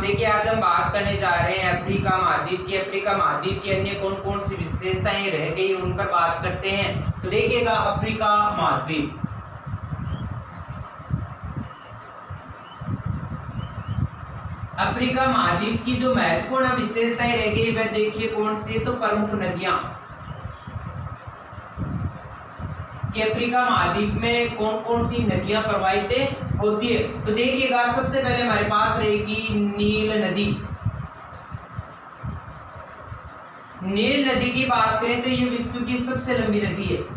सलाम। देखिए आज हम बात करने जा रहे हैं अफ्रीका महाद्वीप की। अफ्रीका महाद्वीप की अन्य कौन कौन सी विशेषताएं रह गई उन पर बात करते हैं। तो देखिएगा अफ्रीका महाद्वीप, अफ्रीका महाद्वीप की जो महत्वपूर्ण विशेषताएं रह गई वह देखिए कौन सी है। तो प्रमुख नदियां कि अफ्रीका महाद्वीप में कौन कौन सी नदियां प्रवाहित होती है। तो देखिएगा सबसे पहले हमारे पास रहेगी नील नदी। नील नदी की बात करें तो ये विश्व की सबसे लंबी नदी है।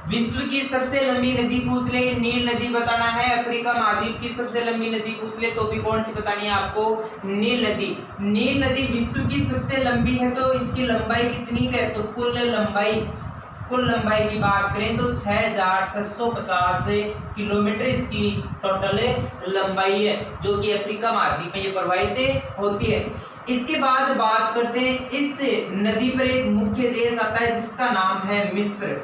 विश्व की सबसे लंबी नदी पूछ ले नील नदी बताना है। अफ्रीका महाद्वीप की सबसे लंबी नदी पूछ ले तो भी कौन सी बतानी है आपको, नील नदी। नील नदी विश्व की सबसे लंबी है तो इसकी लंबाई कितनी है, तो कुल लंबाई की बात करें तो 6650 किलोमीटर इसकी टोटल लंबाई है, जो कि अफ्रीका महाद्वीप में ये प्रवाहित होती है। इसके बाद बात करते हैं इस नदी पर एक मुख्य देश आता है जिसका नाम है मिस्र।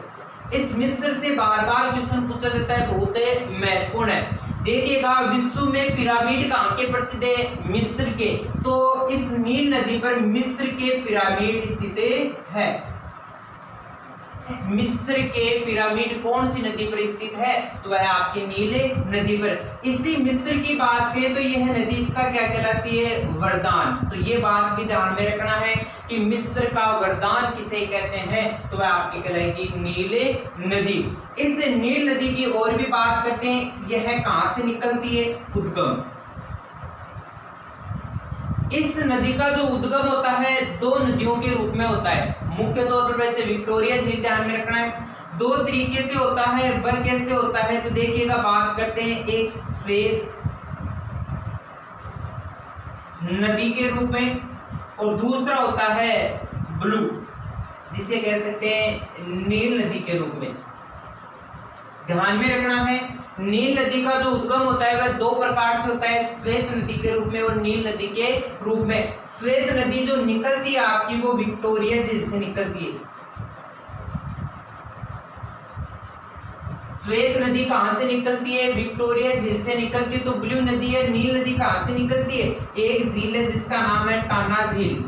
इस मिस्र से बार बार क्वेश्चन पूछा जाता है, बहुत महत्वपूर्ण है। देखिएगा विश्व में पिरामिड कहाँ के प्रसिद्ध है, मिस्र के। तो इस नील नदी पर मिस्र के पिरामिड स्थित है। मिस्र के पिरामिड कौन सी नदी पर स्थित है, तो वह आपके नील नदी पर। इसी मिस्र की बात करें तो यह नदी इसका क्या कहलाती है, वरदान। तो ये बात भी ध्यान में रखना है कि मिस्र का वरदान किसे कहते हैं, तो वह आपकी कहलाएगी नील नदी। इस नील नदी की और भी बात करते हैं, यह कहां से निकलती है, उद्गम। इस नदी का जो उद्गम होता है दो नदियों के रूप में होता है। मुख्य तौर पर वैसे विक्टोरिया झील ध्यान में रखना है। दो तरीके से होता है, वह कैसे होता है, तो देखिएगा बात करते हैं एक श्वेत नदी के रूप में और दूसरा होता है ब्लू, जिसे कह सकते हैं नील नदी के रूप में। ध्यान में रखना है नील नदी का जो उद्गम होता है वह दो प्रकार से होता है, श्वेत नदी के रूप में और नील नदी के रूप में। श्वेत नदी जो निकलती है आपकी वो विक्टोरिया झील से निकलती है। श्वेत नदी कहां से निकलती है, विक्टोरिया झील से निकलती है। तो ब्लू नदी है, नील नदी कहां से निकलती है, एक झील है जिसका नाम है टाना झील।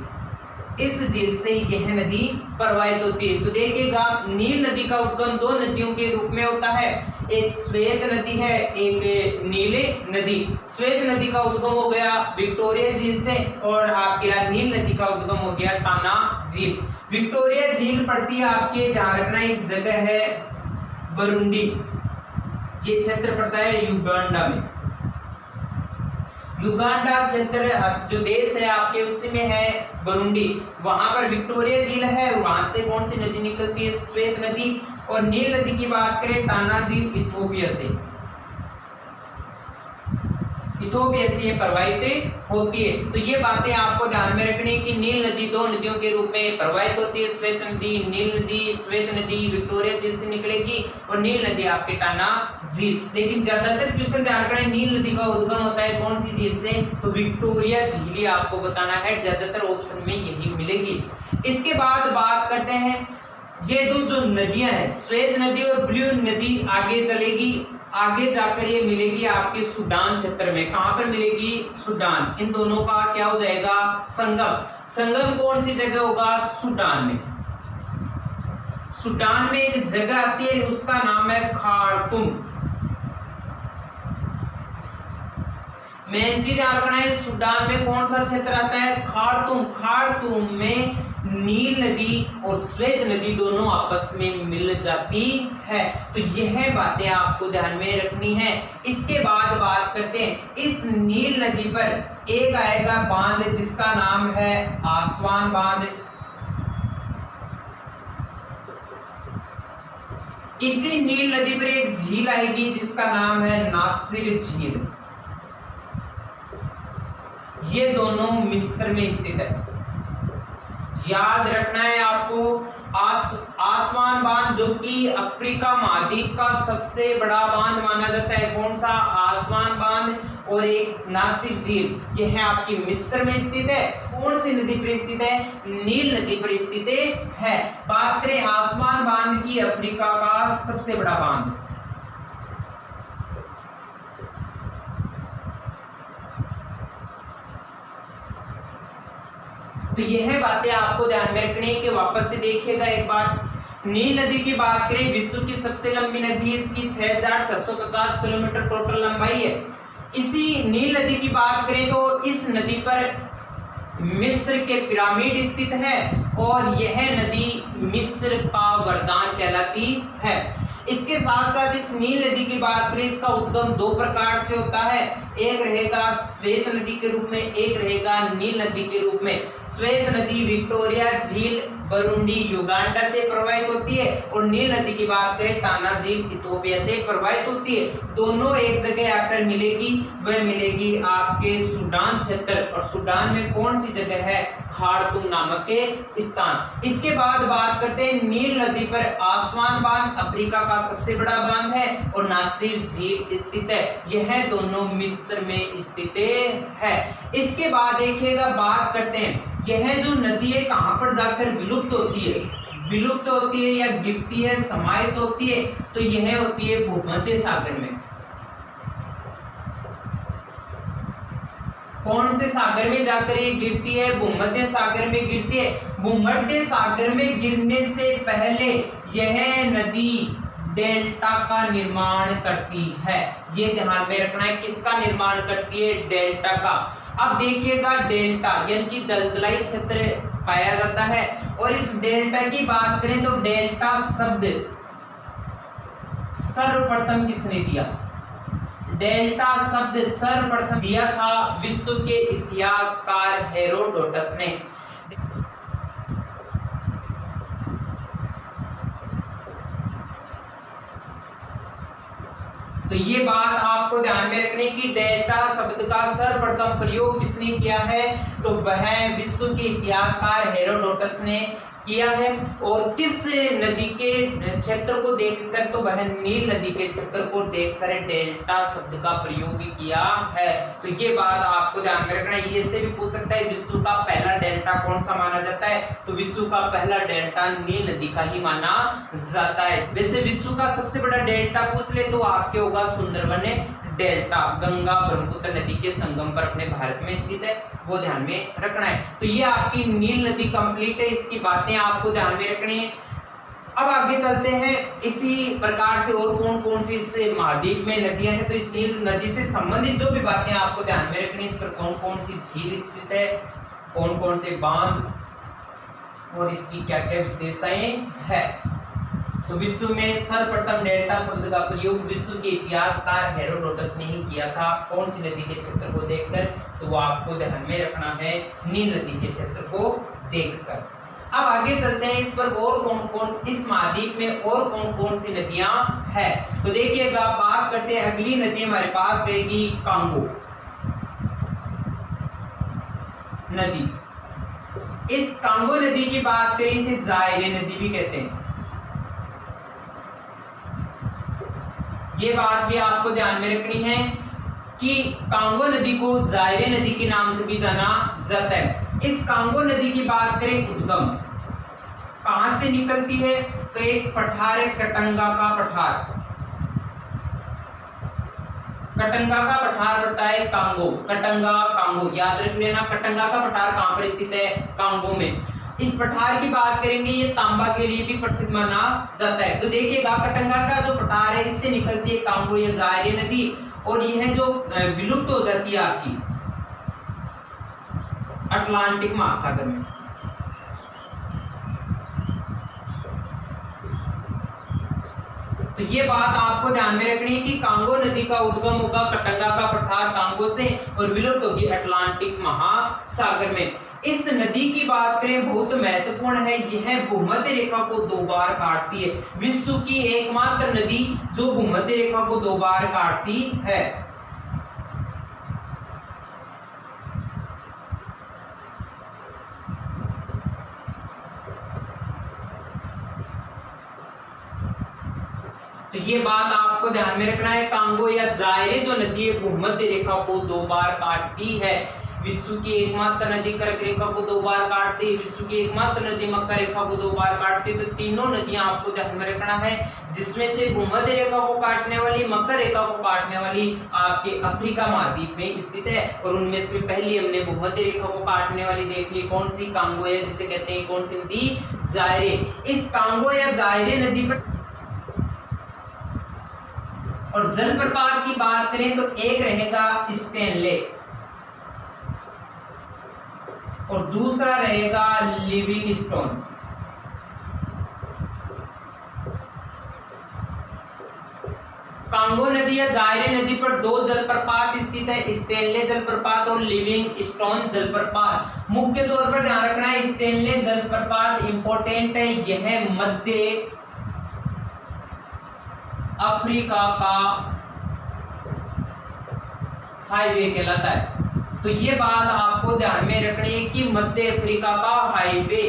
इस झील से यह नदी प्रवाहित होती है। तो देखिएगा नील नदी का उद्गम दो नदियों के रूप में होता है, एक श्वेत नदी है, एक नीले नदी। श्वेत नदी का उद्गम हो गया विक्टोरिया झील से और आपके नील नदी का उद्गम हो गया टाना झील। विक्टोरिया झील पड़ती है आपके, ध्यान रखना एक जगह है बरुंडी, ये क्षेत्र पड़ता है युगांडा में। युगांडा क्षेत्र जो देश है आपके उसी में है बरुंडी, वहां पर विक्टोरिया झील है। वहां से कौन सी नदी निकलती है, श्वेत नदी। और नील नदी की बात करें टाना झील इथोपिया से ये प्रवाहित होती है। तो ये बातें आपको ध्यान में रखनी है कि नील नदी दो नदियों के रूप में प्रवाहित होती है, श्वेत नदी, नील नदी। श्वेत नदी विक्टोरिया झील से निकलेगी और नील नदी आपके टाना झील। लेकिन ज्यादातर क्वेश्चन ध्यान रखना नील नदी का उद्गम होता है कौन सी झील से, तो विक्टोरिया झील ही आपको बताना है, ज्यादातर ऑप्शन में यही मिलेगी। इसके बाद बात करते हैं ये दो जो नदियां हैं, श्वेत नदी और ब्लू नदी, आगे चलेगी, आगे जाकर ये मिलेगी आपके सूडान क्षेत्र में। कहां पर मिलेगी, सूडान। इन दोनों का क्या हो जाएगा, संगम। संगम कौन सी जगह होगा, सूडान में। सूडान में एक जगह आती है उसका नाम है खार्तूम। मेन चीज याद रखना है, सूडान में कौन सा क्षेत्र आता है, खार्तूम। खार्तूम में नील नदी और श्वेत नदी दोनों आपस में मिल जाती है। तो यह बातें आपको ध्यान में रखनी है। इसके बाद बात करते हैं इस नील नदी पर एक आएगा बांध जिसका नाम है आसवान बांध। इसी नील नदी पर एक झील आएगी जिसका नाम है नासिर झील। ये दोनों मिस्र में स्थित है। याद रखना है आपको, आसवान बांध जो कि अफ्रीका महाद्वीप का सबसे बड़ा बांध माना जाता है। कौन सा? आसवान बांध। और एक नासिर झील, यह है आपकी मिस्र में स्थित है। कौन सी नदी पर स्थित है? नील नदी पर स्थित है। बात करें आसवान बांध की, अफ्रीका का सबसे बड़ा बांध। तो यह बातें आपको ध्यान में रखनी है कि वापस से देखिएगा एक बार। नील नदी की बात करें, विश्व की सबसे लंबी नदी, इसकी 6650 किलोमीटर टोटल लंबाई है। इसी नील नदी की बात करें तो इस नदी पर मिस्र के पिरामिड स्थित है और यह नदी मिस्र का वरदान कहलाती है। इसके साथ साथ इस नील नदी की बात करें, इसका उद्गम दो प्रकार से होता है। एक रहेगा श्वेत नदी के रूप में, एक रहेगा नील नदी के रूप में। श्वेत नदी विक्टोरिया झील बरुंडी युगांडा से प्रवाहित होती है और नील नदी की बात करें टाना झील इथियोपिया से प्रवाहित होती है। दोनों एक जगह आकर मिलेगी, वह मिलेगी आपके सूडान क्षेत्र। और सूडान में कौन सी जगह है? खार्तूम नामक के स्थान। इसके बाद बात करते हैं नील नदी पर आसवान बांध, अफ्रीका का सबसे बड़ा बांध है और नासिर झील स्थित है। यह दोनों मिस्र में स्थित है। इसके बाद देखिएगा, बात करते हैं यह जो नदी है कहां पर जाकर विलुप्त होती है? विलुप्त होती है या गिरती है, समाहित होती है? तो यह होती है भूमध्य सागर में। कौन से सागर में जाकर ये गिरती है? भूमध्य सागर में गिरती है। भूमध्य सागर में गिरने से पहले यह नदी डेल्टा का निर्माण करती है। ये ध्यान में रखना है, किसका निर्माण करती है? डेल्टा का। अब देखिएगा, डेल्टा यानी कि दलदलाई क्षेत्र पाया जाता है और इस डेल्टा की बात करें तो डेल्टा शब्द सर्वप्रथम किसने दिया? डेल्टा शब्द सर्वप्रथम दिया था विश्व के इतिहासकार हेरोडोटस ने। तो ये बात आपको ध्यान में रखने की, डेल्टा शब्द का सर्वप्रथम प्रयोग किसने किया है? तो वह विश्व के इतिहासकार हेरोडोटस ने किया है। और किस नदी के क्षेत्र को देखकर? तो वह नील नदी के क्षेत्र को देखकर डेल्टा शब्द का प्रयोग किया है। तो ये बात आपको ध्यान में रखना है। ये से भी पूछ सकता है विश्व का पहला डेल्टा कौन सा माना जाता है? तो विश्व का पहला डेल्टा नील नदी का ही माना जाता है। वैसे विश्व का सबसे बड़ा डेल्टा पूछ ले तो आपके होगा सुंदरबन डेल्टा, गंगा ब्रह्मपुत्र नदी के संगम पर अपने भारत में स्थित है, वो ध्यान में रखना है। तो ये आपकी नील नदी कंप्लीट है, इसकी बातें आपको ध्यान में रखनी है। अब आगे चलते हैं, इसी प्रकार से और कौन कौन सी इस महाद्वीप में नदियां हैं। तो इस नील नदी से संबंधित जो भी बातें आपको ध्यान में रखनी है, इस पर कौन कौन सी झील स्थित है, कौन कौन से बांध और इसकी क्या क्या विशेषताएं है। तो विश्व में सर्वप्रथम डेल्टा शब्द का प्रयोग विश्व के इतिहासकार हेरोडोटस ने ही किया था। कौन सी नदी के क्षेत्र को देखकर? तो वो आपको ध्यान में रखना है नील नदी के क्षेत्र को देखकर। अब आगे चलते हैं, इस पर और कौन कौन, इस महाद्वीप में और कौन कौन सी नदियां हैं। तो देखिएगा, बात करते हैं अगली नदी हमारे पास रहेगी कांगो नदी। इस कांगो नदी की बात करें, इसे जायरे नदी भी कहते हैं। ये बात भी आपको ध्यान में रखनी है कि कांगो नदी को जायरे नदी के नाम से भी जाना जाता है। इस कांगो नदी की बात करें, उद्गम कहां से निकलती है? तो एक पठार है, कटंगा का पठार। कटंगा का पठार पड़ता है कांगो, कटंगा कांगो, याद रख लेना। कटंगा का पठार कहां पर स्थित है? कांगो में। इस पठार की बात करेंगे, ये तांबा के लिए भी प्रसिद्ध माना जाता है। तो देखिएगा, कटंगा का जो पठार है इससे निकलती है कांगो या जायरे नदी, और यह जो विलुप्त हो जाती है आपकी अटलांटिक महासागर में। तो ये बात आपको ध्यान में रखनी है कि कांगो नदी का उद्गम होगा कटंगा का पठार कांगो से और विलुप्त होगी अटलांटिक महासागर में। इस नदी की बात करें, बहुत महत्वपूर्ण है, यह भूमध्य रेखा को 2 बार काटती है। विश्व की एकमात्र नदी जो भूमध्य रेखा को 2 बार काटती है। तो ये बात आपको ध्यान में रखना है। कांगो या जायरे जो नदी है भूमध्य रेखा को 2 बार काटती है। विश्व की एकमात्र नदी कर्क रेखा को 2 बार काटती है, विश्व की एकमात्र नदी मकर रेखा को 2 बार काटती है। तो तीनों नदियां आपको ध्यान में रखना है, जिसमें से भूमध्य रेखा को काटने वाली, मकर रेखा को काटने वाली आपके अफ्रीका महाद्वीप में स्थित है। और उनमें से पहली हमने भूमध्य रेखा को काटने वाली देख ली, कौन सी? कांगो है, जिसे कहते हैं कौन सी नदी? जायरे। इस कांगो या जायरे नदी पर और जलप्रपात की बात करें तो एक रहेगा स्टेनले और दूसरा रहेगा लिविंगस्टोन। कांगो नदी या जायरे नदी पर 2 जलप्रपात स्थित है, स्टेनले जलप्रपात और लिविंगस्टोन जलप्रपात। मुख्य तौर पर ध्यान रखना है, स्टेनले जलप्रपात इंपॉर्टेंट है, यह मध्य अफ्रीका का हाईवे कहलाता है। तो ये बात आपको ध्यान में रखनी है कि मध्य अफ्रीका का हाईवे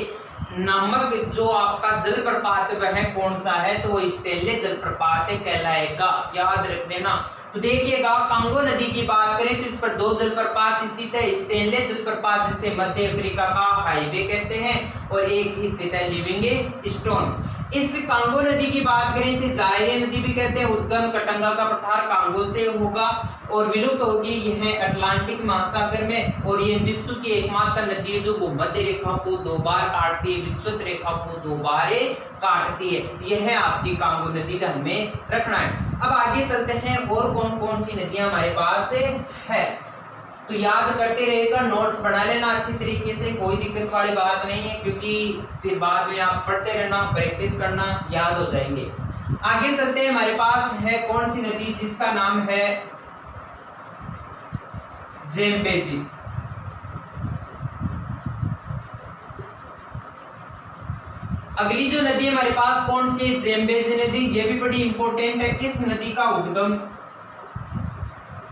नामक जो आपका जलप्रपात वह कौन सा है? तो वो स्टेनले जलप्रपात कहलाएगा, याद रख लेना। तो देखिएगा, कांगो नदी की बात करें तो इस पर 2 जलप्रपात स्थित है, स्टेनले जलप्रपात जिसे मध्य अफ्रीका का हाईवे कहते हैं और एक स्थित है लिविंगस्टोन। इस कांगो नदी की बात करें, इसे जायरे नदी भी कहते हैं। उद्गम कटंगा का पठार कांगो से होगा और विलुप्त होगी यह अटलांटिक महासागर में। और यह विश्व की एकमात्र नदी है जो भूमध्य रेखा को 2 बार काटती है, विषुवत रेखा को 2 बार काटती है। यह आपकी कांगो नदी ध्यान में रखना है। अब आगे चलते हैं, और कौन कौन सी नदियां हमारे पास है। तो याद करते रहेगा, नोट्स बना लेना अच्छी तरीके से, कोई दिक्कत वाली बात नहीं है, क्योंकि फिर बाद में आप पढ़ते रहना, प्रैक्टिस करना, याद हो जाएंगे। आगे चलते हैं, हमारे पास है कौन सी नदी जिसका नाम है ज़ेम्बेजी। अगली जो नदी हमारे पास कौन सी है? ज़ेम्बेजी नदी। ये भी बड़ी इंपॉर्टेंट है। इस नदी का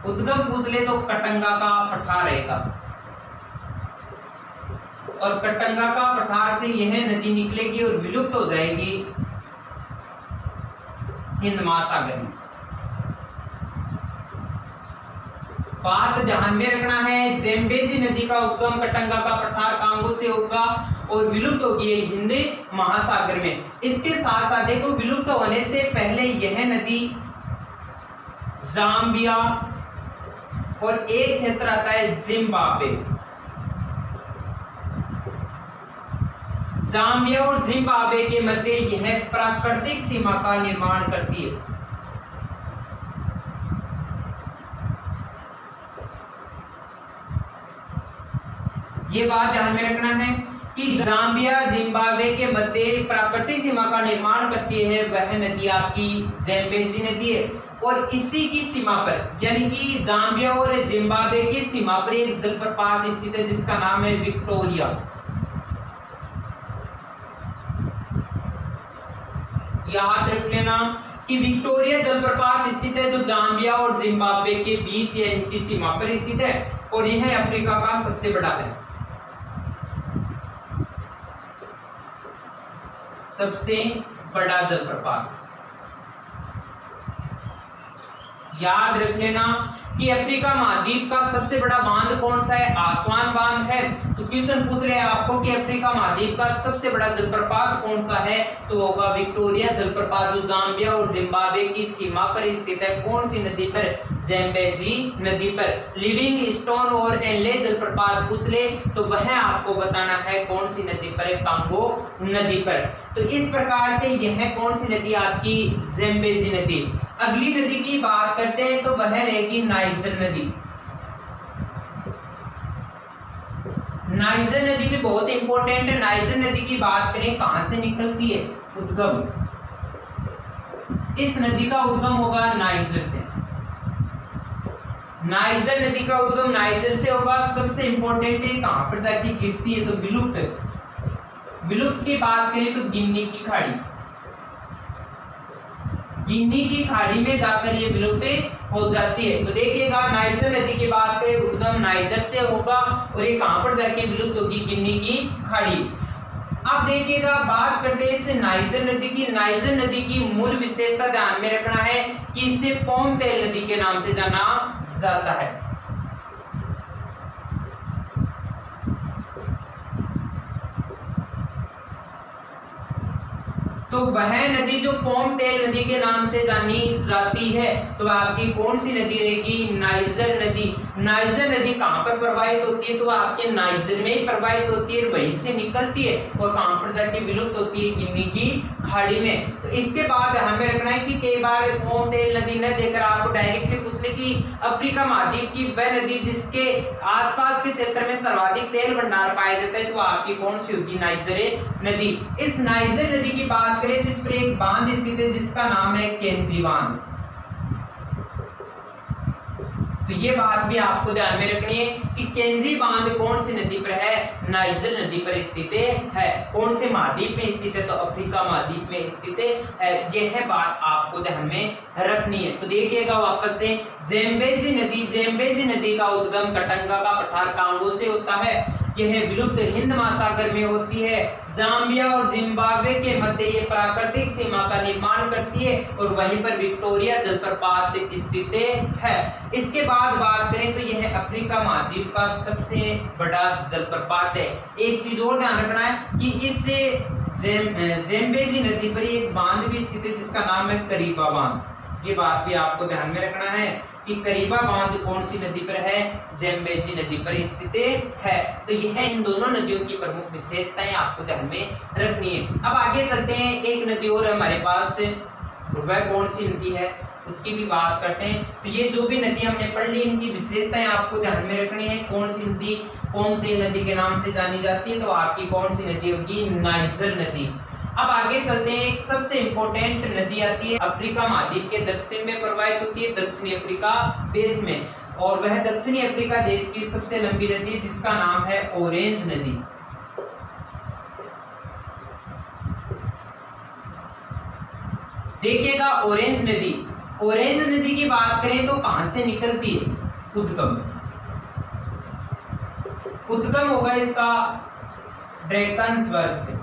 उद्गम पूछ ले तो कटंगा का पठार रहेगा और कटंगा का पठार से यह नदी निकलेगी और विलुप्त हो जाएगी हिंद महासागर में। बात ध्यान में रखना है, ज़ेम्बेजी नदी का उद्गम कटंगा का पठार कांगो से होगा और विलुप्त होगी हिंद महासागर में। इसके साथ साथ देखो, विलुप्त होने से पहले यह नदी जाम्बिया और एक क्षेत्र आता है जिम्बाब्वे। जाम्बिया और जिम्बाब्वे के मध्य यह प्राकृतिक सीमा का निर्माण करती है। ये बात ध्यान में रखना है कि जाम्बिया जिम्बाब्वे के मध्य प्राकृतिक सीमा का निर्माण करती है, वह नदी आपकी ज़ेम्बेजी नदी है। और इसी की सीमा पर, यानी कि जाम्बिया और जिम्बाब्वे की सीमा पर एक जलप्रपात स्थित है जिसका नाम है विक्टोरिया। याद रख लेना कि विक्टोरिया जलप्रपात स्थित है, जो जाम्बिया और जिम्बाब्वे के बीच या इनकी सीमा पर स्थित है और यह अफ्रीका का सबसे बड़ा है, सबसे बड़ा जलप्रपात। याद रख लेना कि अफ्रीका महाद्वीप का सबसे बड़ा बांध कौन सा है? आसवान बांध है। तो क्वेश्चन पूछ रहे हैं आपको कि अफ्रीका महाद्वीप का सबसे बड़ा जलप्रपात कौन सा है? तो होगा विक्टोरिया जलप्रपात, जो जाम्बिया और जिम्बाब्वे की सीमा पर स्थित है। कौन सी नदी पर? ज़ेम्बेजी नदी पर। लिविंगस्टोन और एनले जलप्रपात पूछ ले तो वह आपको बताना है कौन सी नदी पर है? कांगो नदी पर। तो इस प्रकार से यह कौन सी नदी आपकी? ज़ेम्बेजी नदी। अगली नदी की बात करते हैं तो वह रहेगी नाइजर नदी। नाइजर नदी भी बहुत इंपॉर्टेंट है। नाइजर नदी की बात करें, कहां से निकलती है? उद्गम, इस नदी का उद्गम होगा नाइजर से। नाइजर नदी का उद्गम नाइजर से होगा। सबसे इंपॉर्टेंट है कहां पर जाके गिरती है? तो विलुप्त की बात करें तो गिनी की खाड़ी, गिनी की खाड़ी में जाकर ये विलुप्त हो जाती है। तो देखिएगा, नाइजर नदी की बात करें, उद्गम नाइजर से होगा और ये कहां पर जाके विलुप्त होगी? गिनी की खाड़ी। अब देखिएगा बात करते हैं इस नाइजर नदी की। नाइजर नदी की मूल विशेषता ध्यान में रखना है कि इसे पोम तेल नदी के नाम से जाना जाता है। तो वह नदी जो पोम तेल नदी के नाम से जानी जाती है, तो आपकी कौन सी नदी रहेगी? नाइजर नदी। नाइजर नदी कहां पर प्रवाहित होती है? तो आपके नाइजर में ही प्रवाहित होती है, वहीं से निकलती है और कहां पर जाके विलुप्त होती है? गिनी की खाड़ी में। तो इसके बाद हमें रखना है कि कई बार पोम तेल नदी न देकर आपको डायरेक्टली पूछ ले कि अफ्रीका महाद्वीप की वह नदी जिसके आसपास के क्षेत्र में सर्वाधिक तेल भंडार पाया जाता है, तो आपकी कौन सी होगी? नाइजर नदी। इस नाइजर नदी की बात करें तो इस पर एक बांध स्थित है जिसका नाम है केंजी बांध। तो ये बात भी आपको ध्यान में रखनी है कि केंजी बांध कौन सी नदी पर है? नाइजर नदी पर स्थित है। कौन से महाद्वीप में स्थित है? तो अफ्रीका महाद्वीप में स्थित है। यह बात आपको ध्यान में रखनी है। तो देखिएगा वापस से ज़ेम्बेजी नदी। ज़ेम्बेजी नदी का उद्गम कटंगा का पठार कांगो से होता है। यह विलुप्त हिंद महासागर में होती है। जाम्बिया और जिम्बाब्वे के मध्य ये प्राकृतिक सीमा का निर्माण करती है और वहीं पर विक्टोरिया जलप्रपात स्थित है। इसके बाद बात करें तो यह अफ्रीका महाद्वीप का सबसे बड़ा जलप्रपात है। एक चीज और ध्यान रखना है कि इस ज़ेम्बेजी नदी पर एक बांध भी स्थित है जिसका नाम है करीबा बांध। ये बात भी आपको ध्यान में रखना है कि करीबा बांध कौन सी नदी पर है? ज़ेम्बेजी नदी पर स्थित है। तो यह इन दोनों नदियों की प्रमुख विशेषताएं आपको ध्यान में रखनी है। अब आगे चलते हैं, एक नदी और हमारे पास, वह कौन सी नदी है उसकी भी बात करते हैं। तो ये जो भी नदी हमने पढ़ ली, इनकी विशेषताएं आपको ध्यान में रखनी है। कौन सी नदी पोम तेल नदी के नाम से जानी जाती है? तो आपकी कौन सी नदी होगी? नाइजर नदी। अब आगे चलते हैं, एक सबसे इंपॉर्टेंट नदी आती है, अफ्रीका महाद्वीप के दक्षिण में प्रवाहित होती है, दक्षिणी अफ्रीका देश में, और वह दक्षिणी अफ्रीका देश की सबसे लंबी नदी जिसका नाम है ऑरेंज नदी। देखिएगा ऑरेंज नदी। ऑरेंज नदी की बात करें तो कहां से निकलती है? उद्गम होगा इसका ड्रैकन्सबर्ग से,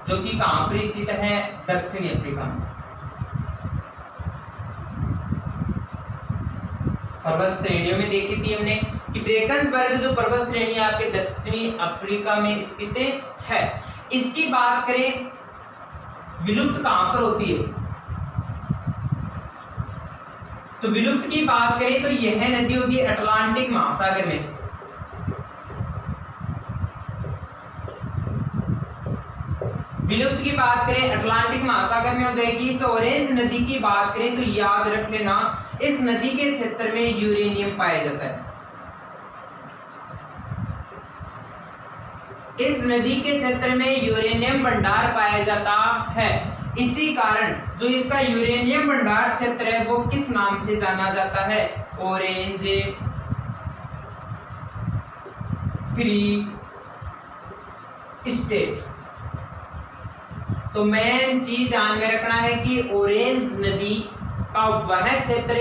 जो कि कहां पर स्थित है? दक्षिणी अफ्रीका में। पर्वत श्रेणियों में देखी थी हमने कि ड्रैकन्सबर्ग जो पर्वत श्रेणी आपके दक्षिणी अफ्रीका में स्थित है। इसकी बात करें विलुप्त कहां पर होती है? तो विलुप्त की बात करें तो यह नदी होगी अटलांटिक महासागर में। विलुप्त की बात करें अटलांटिक महासागर में हो जाएगी। इस ऑरेंज नदी की बात करें तो याद रख लेना, इस नदी के क्षेत्र में यूरेनियम पाया जाता है। इस नदी के क्षेत्र में यूरेनियम भंडार पाया जाता है। इसी कारण जो इसका यूरेनियम भंडार क्षेत्र है वो किस नाम से जाना जाता है? Orange free state. तो मेन चीज ध्यान में रखना है कि ऑरेंज नदी का वह क्षेत्र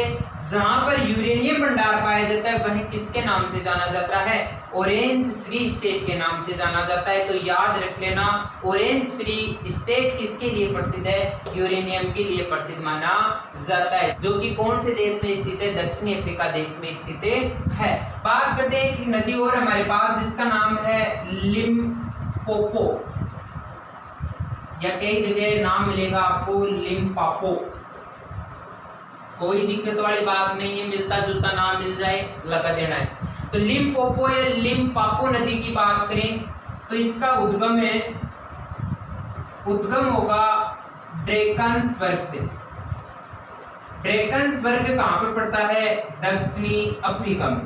जहां पर यूरेनियम भंडार पाया जाता है वह किसके नाम से जाना जाता है? ऑरेंज फ्री स्टेट के नाम से जाना जाता है। तो याद रख लेना, ऑरेंज फ्री स्टेट किसके लिए प्रसिद्ध है? यूरेनियम के लिए प्रसिद्ध माना जाता है, जो कि कौन से देश में स्थित है? दक्षिणी अफ्रीका देश में स्थित है। बात करते हैं एक नदी और हमारे पास जिसका नाम है लिम्पोपो, या कई जगह नाम मिलेगा आपको लिम्पापो। कोई दिक्कत वाली बात नहीं है, मिलता जुलता नाम मिल जाए लगा देना है। तो लिम्पोपो या लिम्पापो नदी की बात करें तो इसका उद्गम होगा ड्रैकन्सबर्ग से। ड्रैकन्सबर्ग कहां पर पड़ता है? दक्षिणी अफ्रीका में।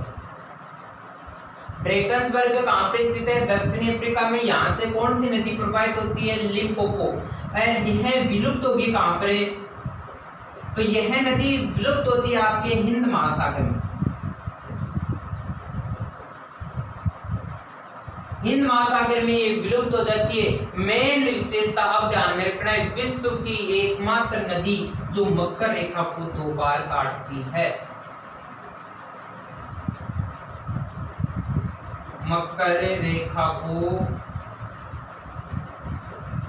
ड्रैकन्सबर्ग कहां पर स्थित है? दक्षिणी अफ्रीका में। यहां से कौन सी नदी प्रवाहित होती है? लिम्पोपो। यह विलुप्त होगी कहां पर? तो यह नदी विलुप्त होती है आपके हिंद महासागर में। हिंद महासागर में ये विलुप्त हो जाती है। मेन विशेषता अब ध्यान में रखना है, विश्व की एकमात्र नदी जो मकर रेखा को 2 बार काटती है। मकर रेखा को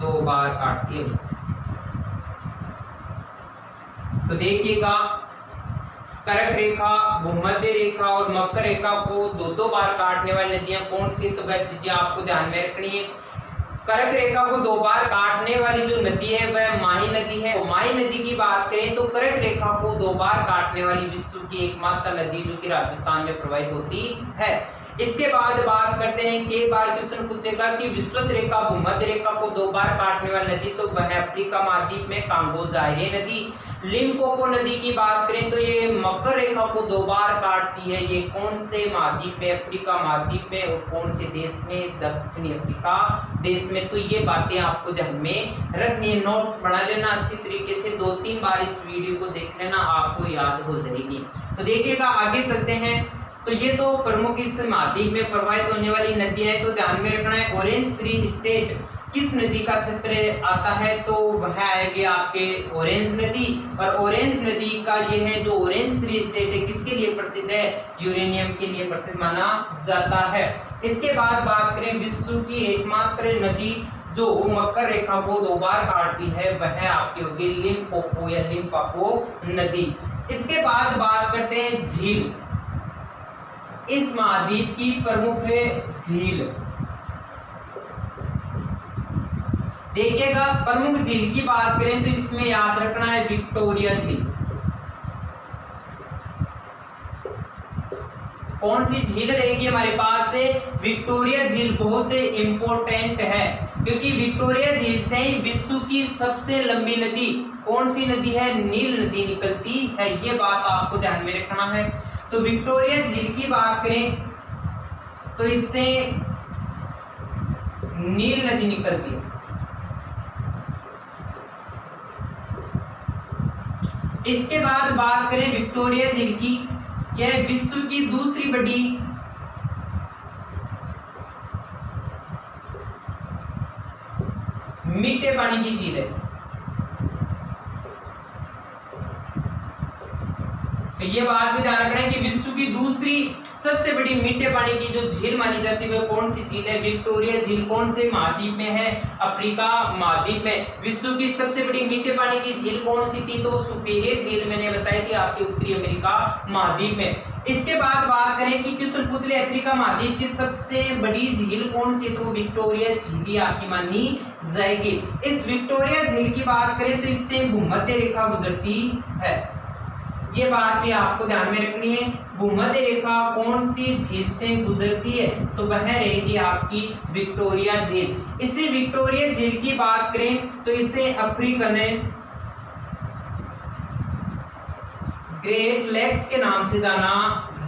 2 बार काटती है। तो देखिएगा, कर्क रेखा, भूमध्य रेखा और मकर रेखा को 2-2 बार काटने वाली नदियां कौन सी, तो वह चीजें आपको ध्यान में रखनी है। कर्क रेखा को 2 बार काटने वाली जो नदी है वह माही नदी है। तो माही नदी की बात करें तो कर्क रेखा को 2 बार काटने वाली विश्व की एकमात्र नदी जो कि राजस्थान में प्रवाहित होती है। इसके बाद बात करते हैं कि बार क्वेश्चन पूछेगा कि विषुवत रेखा, भूमध्य रेखा को 2 बार काटने वाली नदी, तो वह अफ्रीका महाद्वीप में कांगो जायरे नदी। लिम्पोपो नदी की बात करें तो ये मकर रेखा को 2 बार काटती है। ये कौन से महाद्वीप में, अफ्रीका महाद्वीप में, और कौन से देश में, दक्षिणी अफ्रीका देश में। तो ये बातें आपको ध्यान में रखनी है, नोट्स बना लेना अच्छी तरीके से, 2-3 बार इस वीडियो को देख लेना, आपको याद हो जाएगी। तो देखिएगा, आगे चलते हैं। तो ये तो प्रमुख इस महाद्वीप में प्रवाहित होने वाली नदियां हैं, तो ध्यान में रखना है। ऑरेंज फ्री स्टेट किस नदी का क्षेत्र आता है, तो वह आएगी आपके ऑरेंज नदी। और ऑरेंज नदी का ये है जो ऑरेंज फ्री स्टेट है, किसके लिए प्रसिद्ध है, यूरेनियम के लिए प्रसिद्ध माना जाता है। इसके बाद बात करें विश्व की एकमात्र नदी जो मकर रेखा को 2 बार काटती है, वह आपकी होगी लिम्पोपो या लिम्पोपो नदी। इसके बाद बात करते हैं झील, इस महाद्वीप की प्रमुख है झील। देखिएगा, प्रमुख झील की बात करें तो इसमें याद रखना है विक्टोरिया झील। कौन सी झील रहेगी हमारे पास से, विक्टोरिया झील बहुत इंपॉर्टेंट है, क्योंकि विक्टोरिया झील से ही विश्व की सबसे लंबी नदी कौन सी नदी है, नील नदी निकलती है। ये बात आपको ध्यान में रखना है। तो विक्टोरिया झील की बात करें तो इससे नील नदी निकलती है। इसके बाद बात करें विक्टोरिया झील की, यह विश्व की दूसरी बड़ी मीठे पानी की झील है। तो ये बात भी ध्यान रखना है कि विश्व की दूसरी सबसे बड़ी मीठे पानी की जो झील मानी जाती है वो कौन सी झील है, विक्टोरिया झील। कौन से महाद्वीप में है, अफ्रीका महाद्वीप में। विश्व की सबसे बड़ी मीठे पानी की झील कौन सी थी, तो सुपीरियर झील मैंने बताई थी आपके उत्तरी अमेरिका महाद्वीप में। इसके बाद बात करें कि क्वेश्चन पूछ ले अफ्रीका महाद्वीप की सबसे बड़ी झील कौन सी, तो विक्टोरिया झील ही आपकी मानी जाएगी। इस विक्टोरिया झील की बात करें तो इससे भूमध्य रेखा गुजरती है। ये बात भी आपको ध्यान में रखनी है, भूमध्य रेखा कौन सी झील से गुजरती है, तो वह रहेगी आपकी विक्टोरिया झील। इसी विक्टोरिया झील की बात करें तो इसे अफ्रीकन ग्रेट लेक्स के नाम से जाना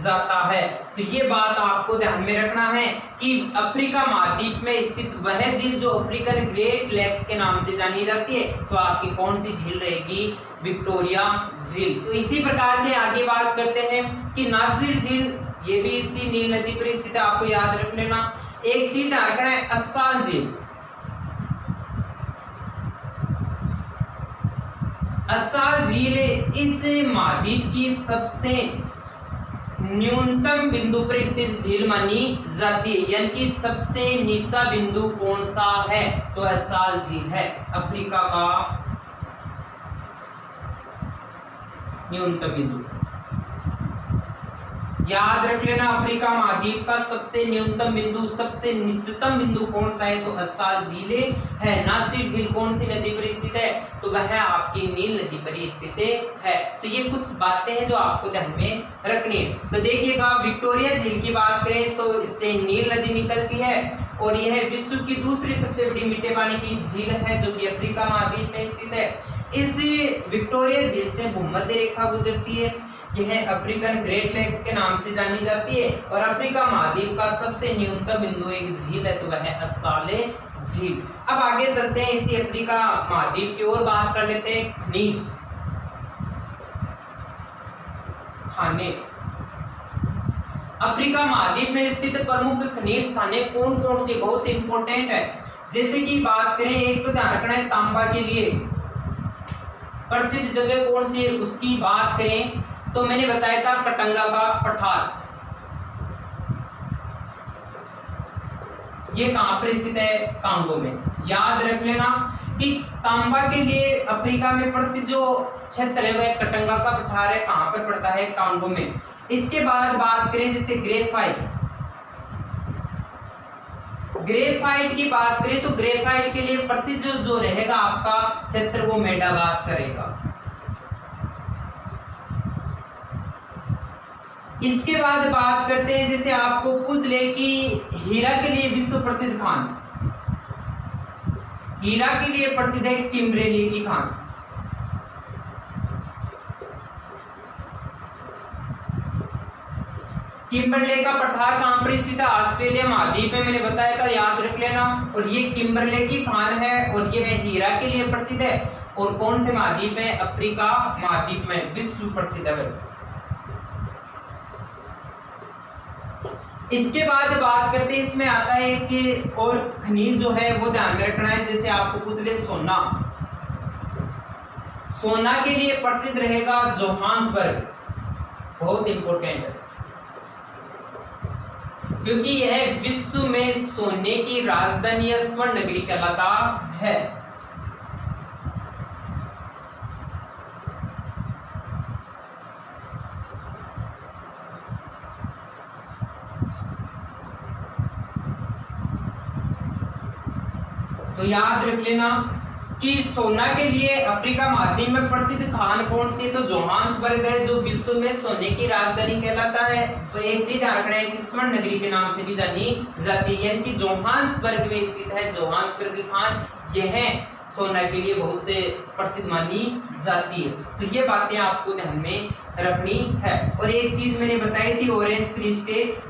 जाता है। तो ये बात आपको ध्यान में रखना है कि अफ्रीका महाद्वीप में स्थित वह झील जो अफ्रीकन ग्रेट लेक्स के नाम से जानी जाती है, तो आपकी कौन सी झील रहेगी, विक्टोरिया झील। तो इसी प्रकार से आगे बात करते हैं कि नासिर झील, ये भी इसी नील नदी पर स्थित है, आपको याद रख लेना। एक चीज ध्यान रखना है, अस्साल झील। अस्साल झील इस महाद्वीप की सबसे न्यूनतम बिंदु पर स्थित झील मानी जाती है, यानी कि सबसे नीचा बिंदु कौन सा है, तो अस्साल झील है, अफ्रीका का न्यूनतम बिंदु। याद रख लेना, अफ्रीका महाद्वीप का सबसे न्यूनतम बिंदु, सबसे निचतम बिंदु कौन सा है, तो अस्साल झील है। नासिर झील कौन सी नदी पर स्थित है, तो वह आपकी नील नदी पर स्थित है। तो ये कुछ बातें हैं जो आपको ध्यान में रखनी है। तो देखिएगा, विक्टोरिया झील की बात करें तो इससे नील नदी निकलती है और यह विश्व की दूसरी सबसे बड़ी मीठे पानी की झील है जो कि अफ्रीका महाद्वीप में स्थित है। इस विक्टोरिया झील से भूमध्य रेखा गुजरती है, यह अफ्रीकन ग्रेट लेक्स के नाम से जानी जाती है और अफ्रीका महाद्वीप का सबसे न्यूनतम बिंदु एक झील है, तो वह अस्साल झील। अब आगे चलते हैं, इसी अफ्रीका महाद्वीप की ओर बात कर लेते हैं। खनिज खाने, अफ्रीका महाद्वीप में स्थित प्रमुख खनिज खाने कौन कौन से, बहुत इंपॉर्टेंट है। जैसे कि बात करें, एक तो ध्यान रखना है तांबा के लिए प्रसिद्ध जगह कौन सी है, उसकी बात करें तो मैंने बताया था कटंगा का पठार। ये कहाँ पर स्थित है? कांगो में। याद रख लेना कि तांबा के लिए अफ्रीका में प्रसिद्ध जो क्षेत्र है वह कटंगा का पठार है, कहाँ पर पड़ता है? कांगो में। इसके बाद बात करें जैसे ग्रेफाइट, ग्रेफाइट की बात करें तो ग्रेफाइट के लिए प्रसिद्ध जो रहेगा आपका क्षेत्र वो मेडागास्कर रहेगा। इसके बाद बात करते हैं जैसे आपको पूछ ले कि हीरा के लिए विश्व प्रसिद्ध खान, हीरा के लिए प्रसिद्ध है किम्बरले की खान। किम्बरले का पठार कहां पर स्थित है? ऑस्ट्रेलिया महाद्वीप में, मैंने बताया था, याद रख लेना। और ये किम्बरले की खान है और ये हीरा के लिए प्रसिद्ध है। और कौन से महाद्वीप में? अफ्रीका महाद्वीप में विश्व प्रसिद्ध है। इसके बाद बात करते हैं, इसमें आता है कि और खनिज जो है वो ध्यान में रखना है। जैसे आपको पूछ ले सोना, सोना के लिए प्रसिद्ध रहेगा जोहान्सबर्ग, बहुत इंपॉर्टेंट है क्योंकि यह विश्व में सोने की राजधानी या स्वर्ण नगरी कहलाता है। तो याद रख लेना कि सोना के लिए अफ्रीका महाद्वीप में प्रसिद्ध खान कौन सी है? तो जोहान्सबर्ग है, जो विश्व में सोने की राजधानी कहलाता है। तो एक चीज ध्यान रखना है कि स्वर्ण नगरी के नाम से भी जानी जाती है, यानी कि जोहान्सबर्ग में स्थित है जोहान्सबर्ग खान, यह सोना के लिए बहुत प्रसिद्ध मानी जाती है। तो ये बातें आपको ध्यान में रखनी है। और एक चीज मैंने बताई थी, ऑरेंज फ्री स्टेट,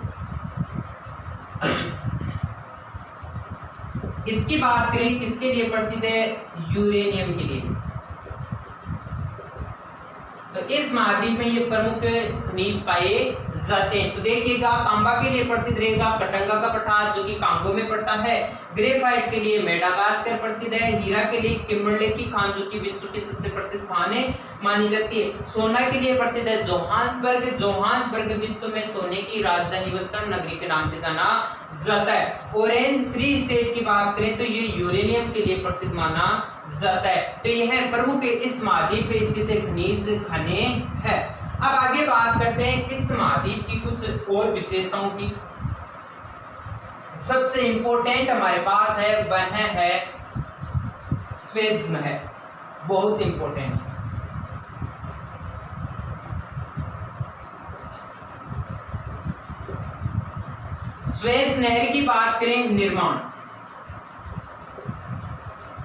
इसकी बात करें किसके लिए प्रसिद्ध है? यूरेनियम के लिए। तो इस महाद्वीप में ये प्रमुख खनिज पाए जाते हैं। तो देखिएगा, तांबा के लिए प्रसिद्ध रहेगा कटंगा का पठार जो कि कांगो में पड़ता है, ग्रेफाइट के लिए मेडागास्कर प्रसिद्ध है, हीरा के लिए किम्बरले की खान जो कि विश्व की सबसे प्रसिद्ध खान है मानी जाती है, सोना के लिए प्रसिद्ध है जोहान्सबर्ग, जोहान्सबर्ग विश्व में सोने की राजधानी व स्वर्ण नगरी के नाम से जाना जाता है। ऑरेंज फ्री स्टेट की बात करें तो ये यूरेनियम के लिए प्रसिद्ध माना जाता है। तो यह प्रमुख इस महाद्वीप पे स्थित खनिज खाने है। अब आगे बात करते हैं इस महाद्वीप की कुछ और विशेषताओं की। सबसे इंपॉर्टेंट हमारे पास है वह है स्वेज नहर, बहुत इंपॉर्टेंट। स्वेज नहर की बात करें, निर्माण,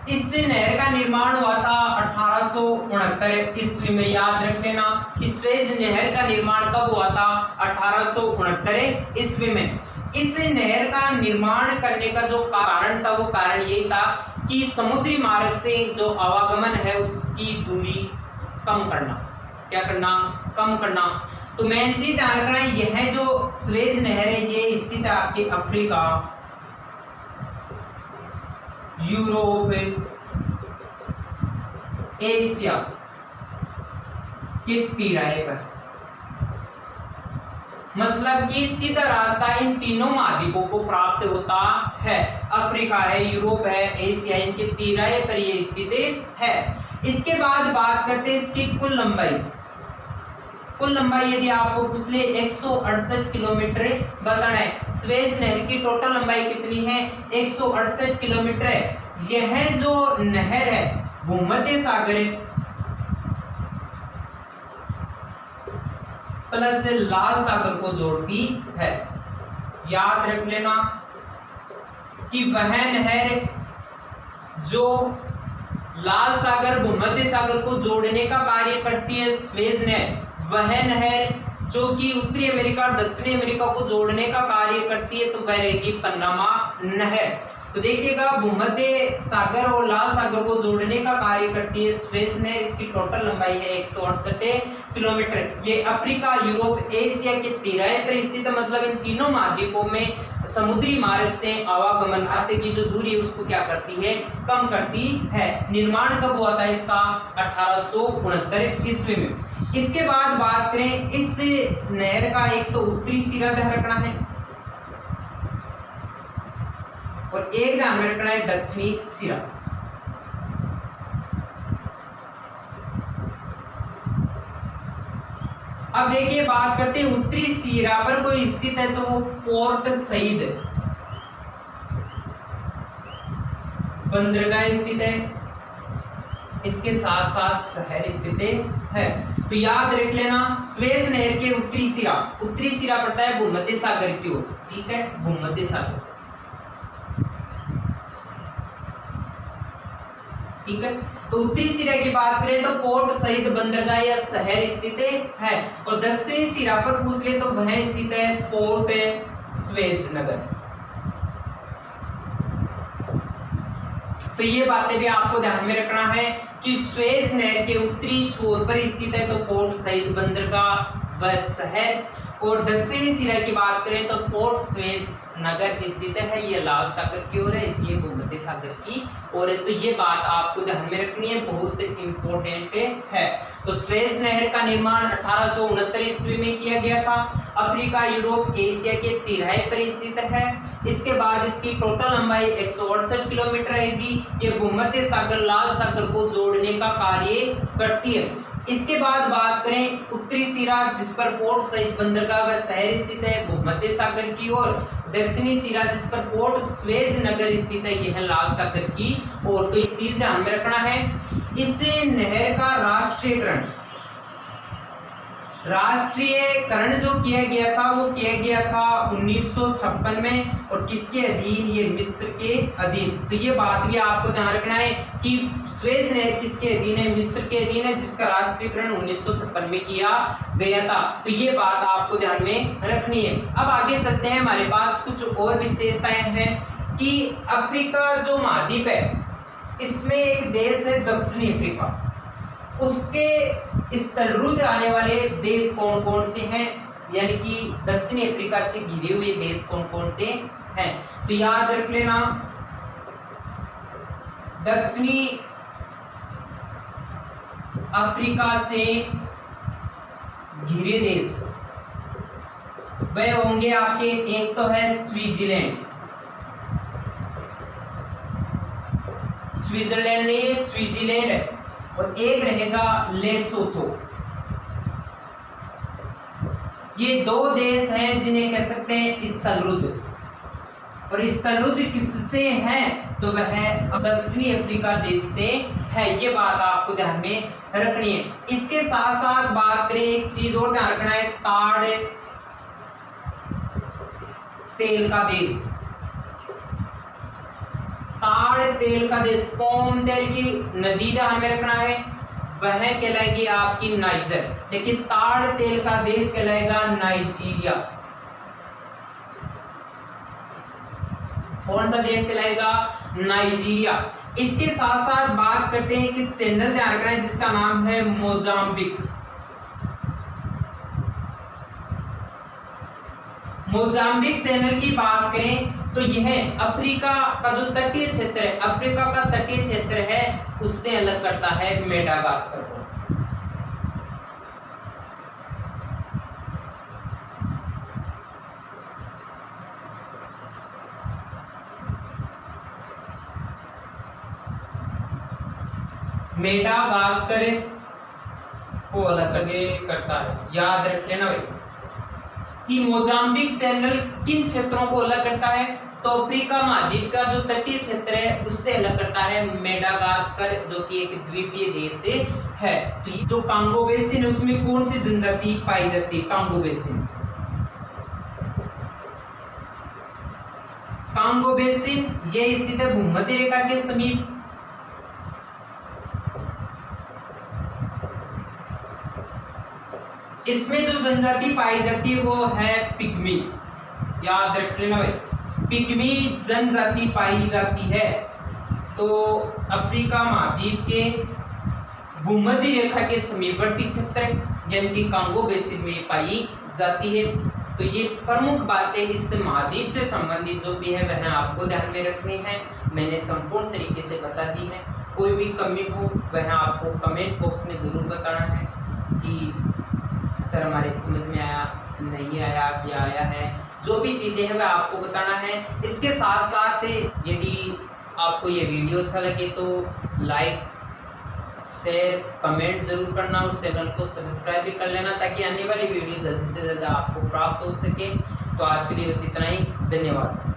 इस नहर का निर्माण हुआ था 1869 ईस्वी में। याद रख लेना, स्वेज नहर का निर्माण कब हुआ था? 1869 ईस्वी में। इस नहर का निर्माण करने का जो कारण था वो कारण यही था कि समुद्री मार्ग से जो आवागमन है उसकी दूरी कम करना। क्या करना? कम करना। तो मेन चीज ध्यान रखना है, यह जो स्वेज नहर है ये स्थित है आपके अफ्रीका, यूरोप, एशिया के तिराहे पर, मतलब कि सीधा रास्ता इन तीनों महाद्वीपों को प्राप्त होता है। अफ्रीका है, यूरोप है, एशिया, इनके तिराहे पर ये स्थित है। इसके बाद बात करते हैं इसकी कुल लंबाई। कुल लंबाई यदि आपको पूछ ले 168 किलोमीटर बताना है। स्वेज नहर की टोटल लंबाई कितनी है? 168 किलोमीटर है। यह जो नहर है भूमध्य सागर प्लस लाल सागर को जोड़ती है। याद रख लेना कि वह नहर जो लाल सागर भूमध्य सागर को जोड़ने का कार्य करती है स्वेज नहर, वह नहर जो कि उत्तरी अमेरिका और दक्षिणी अमेरिका को जोड़ने का कार्य करती है तो वह रहेगी पनामा नहर। तो देखिएगा, भूमध्य सागर और लाल सागर को जोड़ने का कार्य करती है स्वेज नहर। इसकी टोटल लंबाई है 168 किलोमीटर। ये अफ्रीका, यूरोप, एशिया के तिराहे पर स्थित है, मतलब इन तीनों महाद्वीपों में समुद्री मार्ग से आवागमन रास्ते की जो दूरी है उसको क्या करती है? कम करती है। निर्माण कब हुआ था इसका? 1869 ईस्वी में। इसके बाद बात करें इस नहर का, एक तो उत्तरी सिरा ध्यान रखना है और एक ध्यान में रखना है दक्षिणी सिरा। अब देखिए बात करते हैं उत्तरी सिरा पर कोई स्थित है तो वो पोर्ट सईद बंदरगाह स्थित है, इसके साथ साथ शहर स्थित है। तो याद रख लेना स्वेज नहर के उत्तरी सिरा पड़ता है भूमध्य सागर की ओर, ठीक है, भूमध्य सागर, ठीक है। तो उत्तरी सिरा की बात करें तो पोर्ट सईद बंदरगाह या शहर स्थित है, और दक्षिणी सिरा पर पूछ ले तो वह स्थित है पोर्ट स्वेज नगर। तो ये बातें भी आपको ध्यान में रखना है कि स्वेज नहर के उत्तरी छोर पर स्थित है तो पोर्ट सईद बंदरगाह व शहर, और दक्षिणी सिरा की बात करें तो पोर्ट स्वेज नगर स्थित है, ये लाल सागर की ओर है, ये भूमध्य सागर की ओर है। तो ये बात आपको ध्यान में रखनी है, बहुत इंपॉर्टेंट है। तो स्वेज नहर का निर्माण 1869 ईस्वी में किया गया था। अफ्रीका, यूरोप, एशिया के तिराहे पर स्थित है। इसके बाद इसकी टोटल लंबाई 168 किलोमीटर रहेगी। ये भूमध्य सागर लाल सागर को जोड़ने का कार्य करती है। इसके बाद बात करें उत्तरी सिरा जिस पर पोर्ट सईद बंदरगाह व शहर स्थित है भूमध्य सागर की ओर, दक्षिणी सिरा जिस पर पोर्ट स्वेज नगर स्थित है यह लाल सागर की ओर। तो एक चीज ध्यान में रखना है, इस नहर का राष्ट्रीयकरण जो किया गया था वो किया गया था 1956 में, और किसके अधीन, ये मिस्र के अधीन। तो ये बात भी आपको ध्यान रखना है कि स्वेज नहर किसके अधीन है, मिस्र के अधीन है, जिसका राष्ट्रीयकरण 1956 में किया गया था। तो ये बात आपको ध्यान में रखनी है। अब आगे चलते हैं, हमारे पास कुछ और विशेषताएं हैं कि अफ्रीका जो महाद्वीप है इसमें एक देश है दक्षिणी अफ्रीका, उसके स्थलरुद्ध आने वाले देश कौन कौन से हैं, यानी कि दक्षिणी अफ्रीका से घिरे हुए देश कौन कौन से हैं। तो याद रख लेना दक्षिणी अफ्रीका से घिरे देश वह होंगे आपके, एक तो है स्विट्जरलैंड नहीं, स्विट्जरलैंड है, और एक रहेगा लेसोथो। ये दो देश हैं जिन्हें कह सकते हैं स्थलरुद्ध, और स्थलरुद्ध किससे हैं तो वह दक्षिणी अफ्रीका देश से है। ये बात आपको ध्यान में रखनी है। इसके साथ साथ बात करें, एक चीज और ध्यान रखना है, ताड़ तेल का देश, ताड़ तेल का देश, पोम तेल की नदी ध्यान में रखना है, वह कहलाएगी आपकी नाइजर, लेकिन ताड़ तेल का देश कहलाएगा नाइजीरिया। कौन सा देश कहलाएगा, नाइजीरिया। इसके साथ साथ बात करते हैं कि चैनल ध्यान रखना है जिसका नाम है मोजाम्बिक। मोजाम्बिक चैनल की बात करें तो यह अफ्रीका का जो तटीय क्षेत्र है, अफ्रीका का तटीय क्षेत्र है, उससे अलग करता है मेडागास्कर को। मेडागास्कर को अलग करता है। याद रख लेना भाई कि मोजाम्बिक चैनल किन क्षेत्रों को अलग करता है, तो अफ्रीका महाद्वीप का जो तटीय क्षेत्र है उससे अलग करता है मेडागास्कर, जो कि एक द्वीपीय देश है। तो ये जो कांगो बेसिन है उसमें कौन सी जनजाति पाई जाती है, कांगो बेसिन। कांगो बेसिन ये स्थित है भूमध्य रेखा के समीप। इसमें जो जनजाति पाई जाती है वो है पिग्मी। याद रख लेना भाई, पिग्मी जनजाति पाई जाती है। तो अफ्रीका महाद्वीप के भूमध्य रेखा के समीपवर्ती क्षेत्र यानी कि कांगो बेसिन में पाई जाती है। तो ये प्रमुख बातें इस महाद्वीप से संबंधित जो भी है वह आपको ध्यान में रखनी है। मैंने संपूर्ण तरीके से बता दी है। कोई भी कमी हो वह आपको कमेंट बॉक्स में जरूर बताना है कि सर हमारे समझ में आया, नहीं आया, क्या आया है। जो भी चीज़ें हैं वह आपको बताना है। इसके साथ साथ यदि आपको ये वीडियो अच्छा लगे तो लाइक शेयर कमेंट ज़रूर करना और चैनल को सब्सक्राइब भी कर लेना ताकि आने वाली वीडियो जल्दी से जल्दी आपको प्राप्त हो सके। तो आज के लिए बस इतना ही, धन्यवाद।